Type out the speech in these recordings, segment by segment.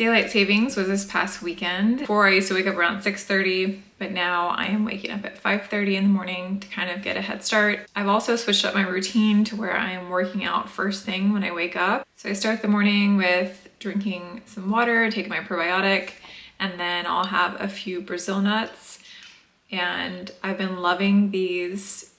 Daylight savings was this past weekend. Before I used to wake up around 6:30, but now I am waking up at 5:30 in the morning to kind of get a head start. I've also switched up my routine to where I am working out first thing when I wake up. So I start the morning with drinking some water, taking my probiotic, and then I'll have a few Brazil nuts. And I've been loving these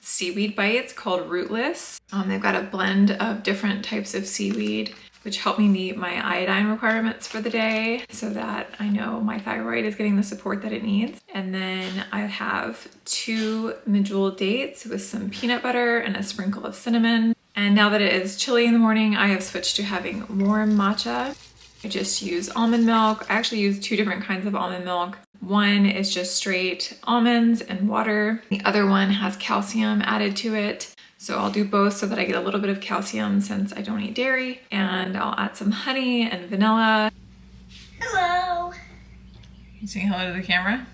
seaweed bites called Rootless. They've got a blend of different types of seaweed, which help me meet my iodine requirements for the day so that I know my thyroid is getting the support that it needs. And then I have 2 medjool dates with some peanut butter and a sprinkle of cinnamon. And now that it is chilly in the morning, I have switched to having warm matcha. I just use almond milk. I actually use 2 different kinds of almond milk. One is just straight almonds and water. The other one has calcium added to it. So I'll do both so that I get a little bit of calcium since I don't eat dairy. And I'll add some honey and vanilla. Hello. You saying hello to the camera?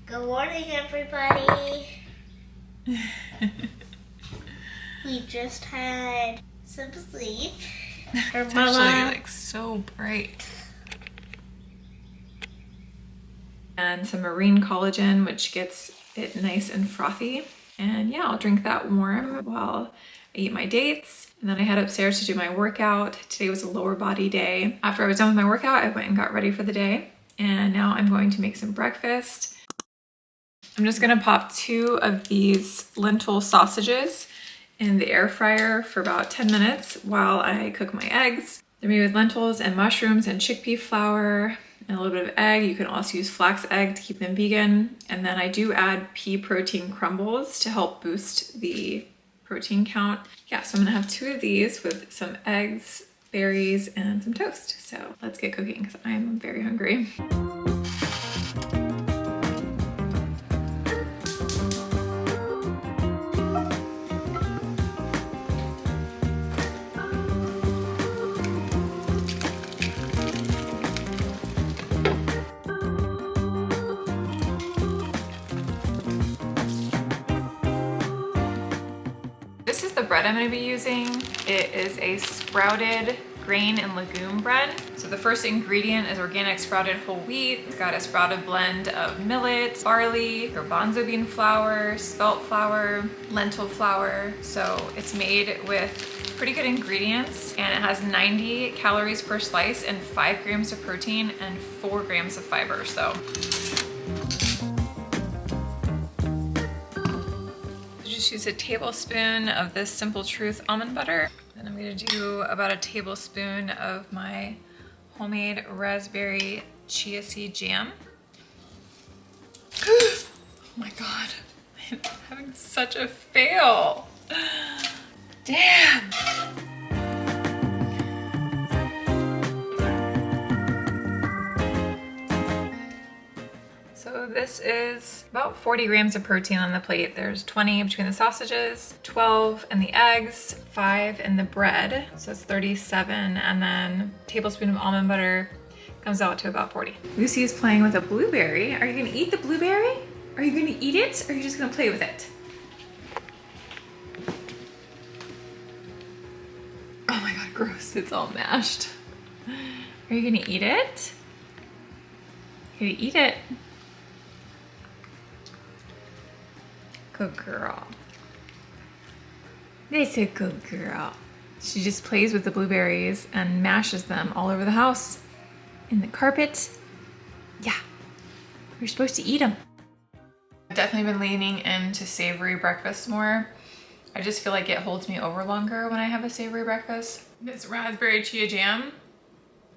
Good morning, everybody. We just had some sleep. It's actually like so bright. And some marine collagen, which gets it nice and frothy. And yeah, I'll drink that warm while I eat my dates. And then I head upstairs to do my workout. Today was a lower body day. After I was done with my workout, I went and got ready for the day. And now I'm going to make some breakfast. I'm just gonna pop 2 of these lentil sausages in the air fryer for about 10 minutes while I cook my eggs. They're made with lentils and mushrooms and chickpea flour and a little bit of egg. You can also use flax egg to keep them vegan. And then I do add pea protein crumbles to help boost the protein count. Yeah, so I'm gonna have 2 of these with some eggs, berries, and some toast. So let's get cooking because I'm very hungry. This is the bread I'm going to be using. It is a sprouted grain and legume bread. So the first ingredient is organic sprouted whole wheat. It's got a sprouted blend of millet, barley, garbanzo bean flour, spelt flour, lentil flour. So it's made with pretty good ingredients and it has 90 calories per slice and 5 grams of protein and 4 grams of fiber. So just use a tablespoon of this Simple Truth almond butter. Then I'm gonna do about a tablespoon of my homemade raspberry chia seed jam. Oh my God, I'm having such a fail. Damn. So this is about 40 grams of protein on the plate. There's 20 between the sausages, 12 in the eggs, 5 in the bread. So it's 37, and then a tablespoon of almond butter comes out to about 40. Lucy is playing with a blueberry. Are you gonna eat the blueberry? Are you gonna eat it, or are you just gonna play with it? Oh my God, gross, it's all mashed. Are you gonna eat it? You're gonna eat it. Good girl. That's a good girl. She just plays with the blueberries and mashes them all over the house. In the carpet. Yeah, you're supposed to eat them. I've definitely been leaning into savory breakfast more. I just feel like it holds me over longer when I have a savory breakfast. This raspberry chia jam,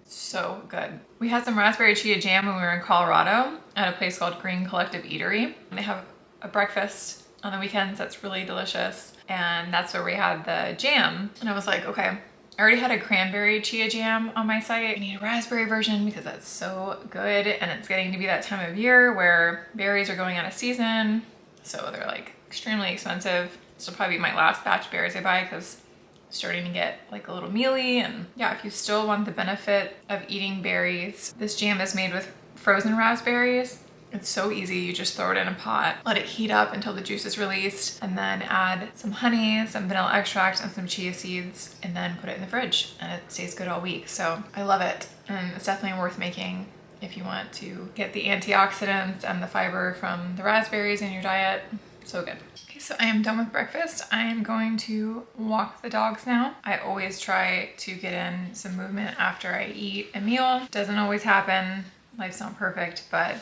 so good. We had some raspberry chia jam when we were in Colorado at a place called Green Collective Eatery. They have a breakfast on the weekends that's really delicious, and that's where we had the jam. And I was like, okay, I already had a cranberry chia jam on my site. I need a raspberry version because that's so good, and it's getting to be that time of year where berries are going out of season, so they're like extremely expensive. This will probably be my last batch of berries I buy because it's starting to get like a little mealy. And yeah, if you still want the benefit of eating berries, this jam is made with frozen raspberries. It's so easy. You just throw it in a pot, let it heat up until the juice is released, and then add some honey, some vanilla extract, and some chia seeds, and then put it in the fridge, and it stays good all week. So I love it, and it's definitely worth making if you want to get the antioxidants and the fiber from the raspberries in your diet. So good. Okay, so I am done with breakfast. I am going to walk the dogs now. I always try to get in some movement after I eat a meal. Doesn't always happen. Life's not perfect, but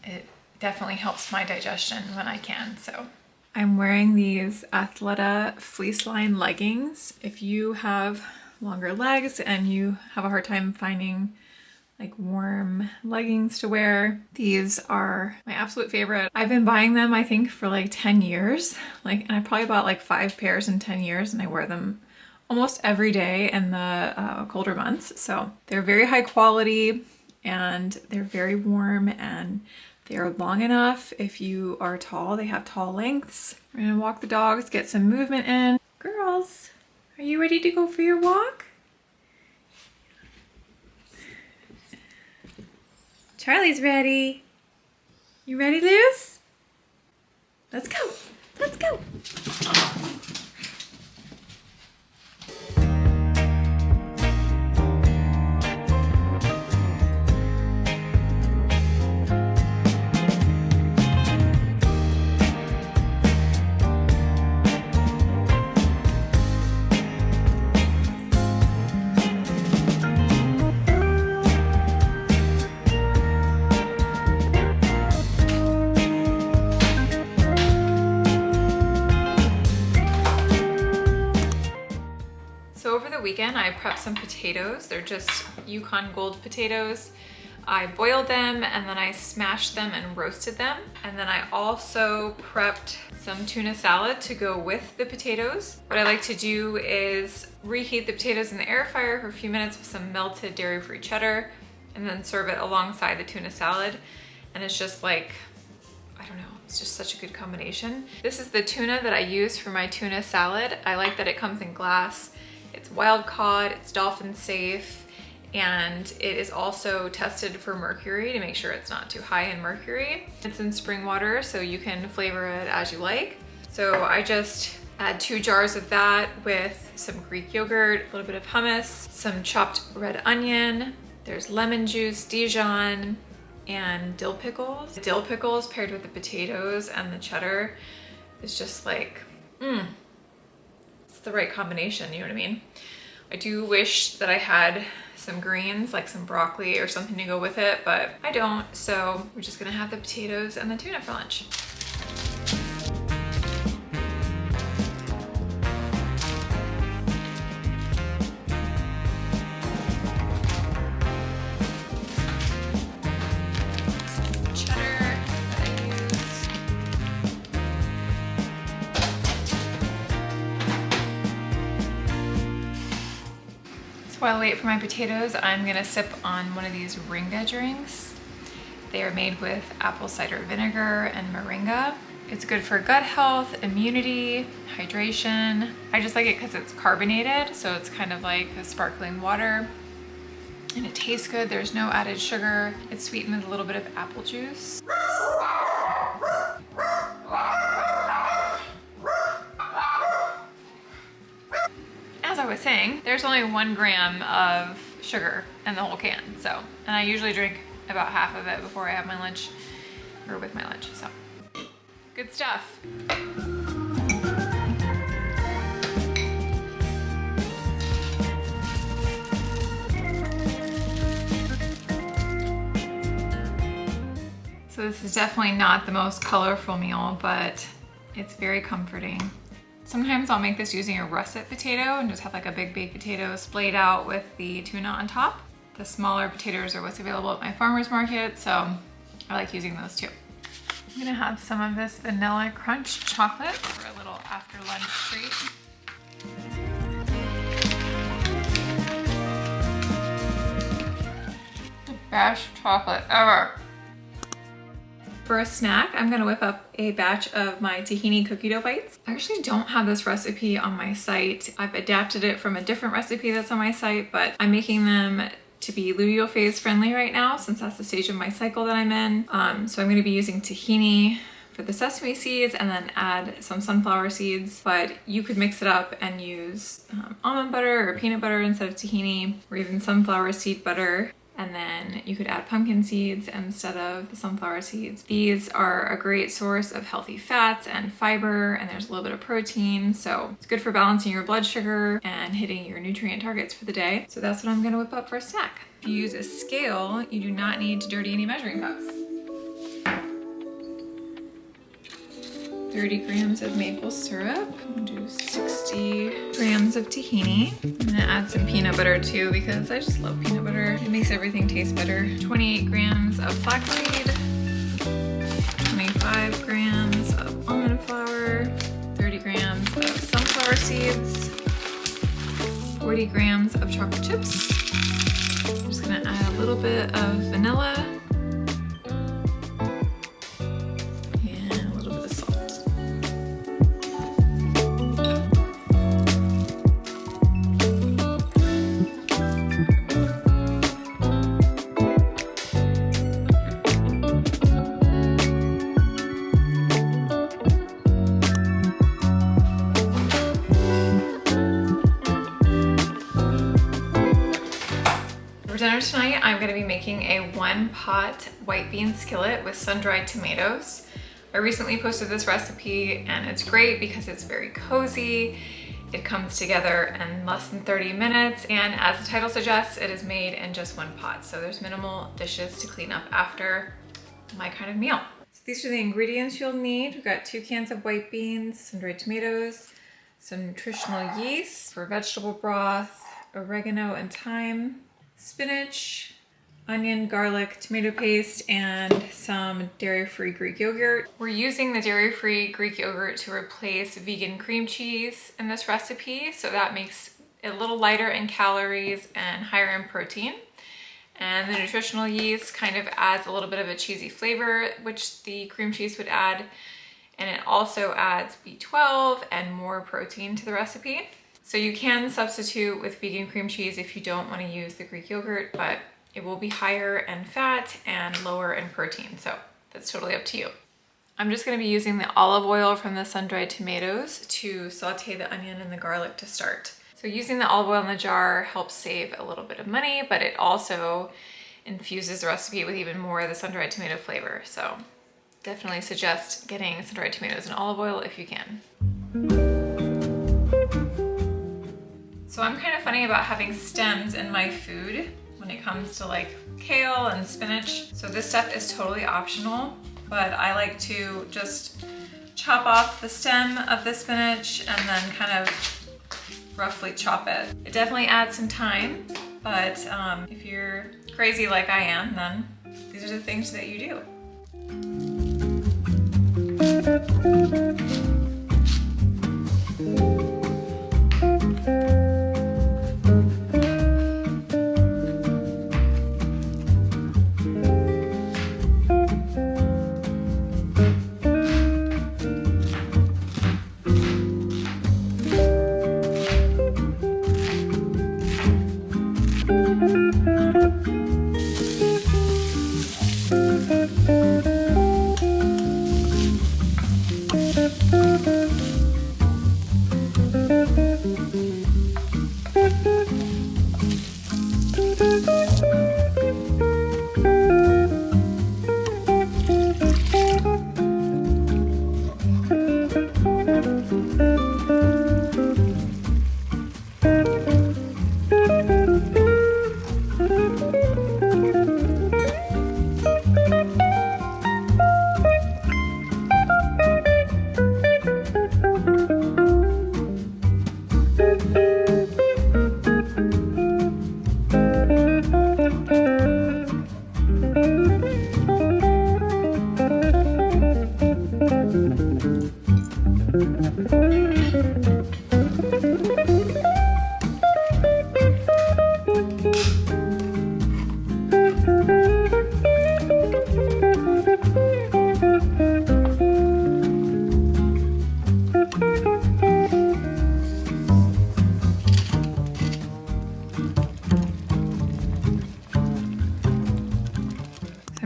it definitely helps my digestion when I can. So I'm wearing these Athleta fleece line leggings. If you have longer legs and you have a hard time finding like warm leggings to wear, these are my absolute favorite. I've been buying them, I think, for like 10 years. And I probably bought like 5 pairs in 10 years, and I wear them almost every day in the colder months. So they're very high quality, and they're very warm, and they are long enough if you are tall. They have tall lengths. We're gonna walk the dogs, get some movement in. Girls, are you ready to go for your walk? Charlie's ready. You ready, Luz? Let's go. Let's go. Weekend I prepped some potatoes. They're just Yukon Gold potatoes. I boiled them and then I smashed them and roasted them. And then I also prepped some tuna salad to go with the potatoes. What I like to do is reheat the potatoes in the air fryer for a few minutes with some melted dairy-free cheddar, and then serve it alongside the tuna salad. And it's just like, I don't know, it's just such a good combination. This is the tuna that I use for my tuna salad. I like that it comes in glass. It's wild caught, it's dolphin safe, and it is also tested for mercury to make sure it's not too high in mercury. It's in spring water, so you can flavor it as you like. So I just add 2 jars of that with some Greek yogurt, a little bit of hummus, some chopped red onion, there's lemon juice, Dijon, and dill pickles. Dill pickles paired with the potatoes and the cheddar is just like, the right combination, you know what I mean? I do wish that I had some greens, like some broccoli or something to go with it, but I don't, so we're just gonna have the potatoes and the tuna for lunch. While I wait for my potatoes, I'm gonna sip on one of these Ringa drinks. They are made with apple cider vinegar and moringa. It's good for gut health, immunity, hydration. I just like it because it's carbonated, so it's kind of like a sparkling water. And it tastes good, there's no added sugar. It's sweetened with a little bit of apple juice. As I was saying, there's only 1 gram of sugar in the whole can, so, and I usually drink about half of it before I have my lunch, or with my lunch, so. Good stuff. So this is definitely not the most colorful meal, but it's very comforting. Sometimes I'll make this using a russet potato and just have like a big baked potato splayed out with the tuna on top. The smaller potatoes are what's available at my farmer's market, so I like using those too. I'm gonna have some of this vanilla crunch chocolate for a little after lunch treat. The best chocolate ever. For a snack, I'm gonna whip up a batch of my tahini cookie dough bites. I actually don't have this recipe on my site. I've adapted it from a different recipe that's on my site, but I'm making them to be luteal phase friendly right now, since that's the stage of my cycle that I'm in. So I'm going to be using tahini for the sesame seeds and then add some sunflower seeds, but you could mix it up and use almond butter or peanut butter instead of tahini, or even sunflower seed butter. And then you could add pumpkin seeds instead of the sunflower seeds. These are a great source of healthy fats and fiber, and there's a little bit of protein. So it's good for balancing your blood sugar and hitting your nutrient targets for the day. So that's what I'm gonna whip up for a snack. If you use a scale, you do not need to dirty any measuring cups. 30 grams of maple syrup. I'm gonna do 60 grams of tahini. I'm gonna add some peanut butter too because I just love peanut butter. It makes everything taste better. 28 grams of flaxseed, 25 grams of almond flour, 30 grams of sunflower seeds, 40 grams of chocolate chips. I'm just gonna add a little bit of vanilla, tonight, I'm going to be making a 1-pot white bean skillet with sun-dried tomatoes. I recently posted this recipe and it's great because it's very cozy. It comes together in less than 30 minutes, and as the title suggests, it is made in just 1 pot. So there's minimal dishes to clean up after my kind of meal. So these are the ingredients you'll need. We've got 2 cans of white beans, sun-dried tomatoes, some nutritional yeast for vegetable broth, oregano and thyme, spinach, onion, garlic, tomato paste, and some dairy-free Greek yogurt. We're using the dairy-free Greek yogurt to replace vegan cream cheese in this recipe, so that makes it a little lighter in calories and higher in protein. And the nutritional yeast kind of adds a little bit of a cheesy flavor, which the cream cheese would add, and it also adds B12 and more protein to the recipe. So you can substitute with vegan cream cheese if you don't want to use the Greek yogurt, but it will be higher in fat and lower in protein, so that's totally up to you. I'm just going to be using the olive oil from the sun-dried tomatoes to saute the onion and the garlic to start. So using the olive oil in the jar helps save a little bit of money, but it also infuses the recipe with even more of the sun-dried tomato flavor. So definitely suggest getting sun-dried tomatoes and olive oil if you can. So I'm kind of funny about having stems in my food when it comes to like kale and spinach. So this stuff is totally optional, but I like to just chop off the stem of the spinach and then kind of roughly chop it. It definitely adds some time, but if you're crazy like I am, then these are the things that you do.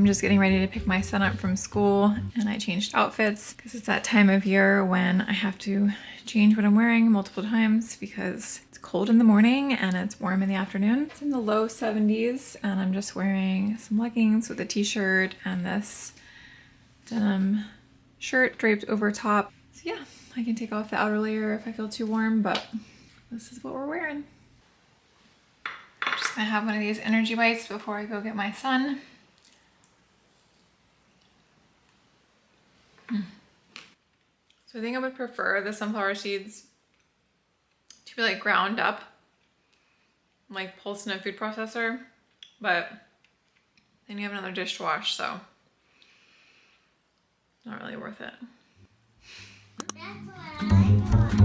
just getting ready to pick my son up from school, and I changed outfits because it's that time of year when I have to change what I'm wearing multiple times because it's cold in the morning and it's warm in the afternoon. It's in the low 70s, and I'm just wearing some leggings with a t-shirt and this denim shirt draped over top. So yeah, I can take off the outer layer if I feel too warm, but this is what we're wearing. I'm just gonna have one of these energy bites before I go get my son. So I think I would prefer the sunflower seeds to be like ground up, like pulsed in a food processor, but then you have another dish to wash, so not really worth it. That's what I want.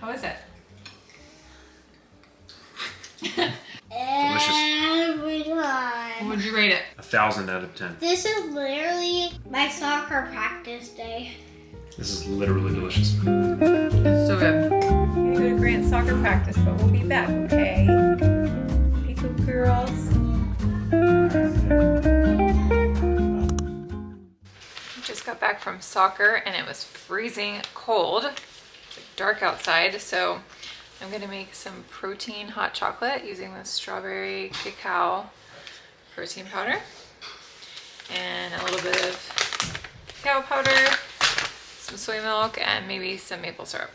How is it? Every time. What would you rate it? 1,000 out of 10. This is literally my soccer practice day. This is literally delicious. It's so good. I'm gonna go to Grant's soccer practice, but we'll be back, okay? Pickle girls. Just got back from soccer and it was freezing cold. It's like dark outside, so I'm gonna make some protein hot chocolate using the strawberry Kcal protein powder and a little bit of cacao powder, some soy milk, and maybe some maple syrup.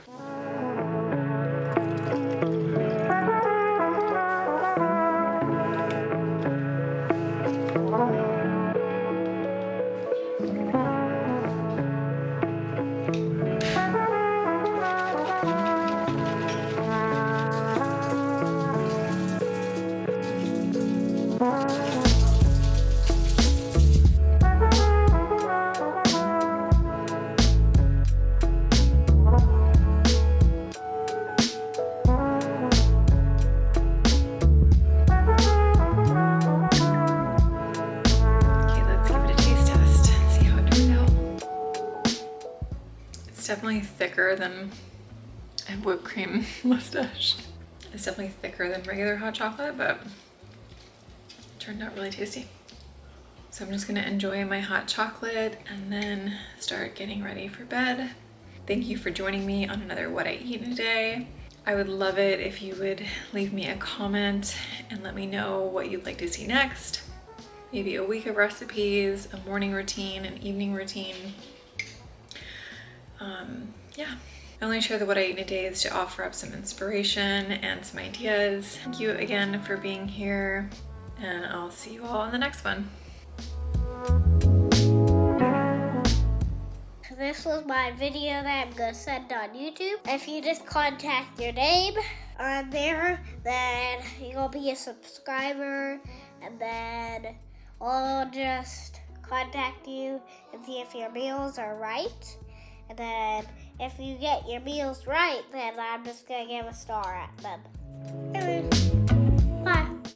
Definitely thicker than a whipped cream mustache. It's definitely thicker than regular hot chocolate, but it turned out really tasty. So I'm just gonna enjoy my hot chocolate and then start getting ready for bed. Thank you for joining me on another What I Eat in a Day. I would love it if you would leave me a comment and let me know what you'd like to see next. Maybe a week of recipes, a morning routine, an evening routine. Yeah, I only share the What I Eat in a Day is to offer up some inspiration and some ideas. Thank you again for being here, and I'll see you all in the next one. So this was my video that I'm gonna send on YouTube. If you just contact your name on there, then you'll be a subscriber, and then I'll just contact you and see if your meals are right. And then if you get your meals right, then I'm just gonna give a star at them.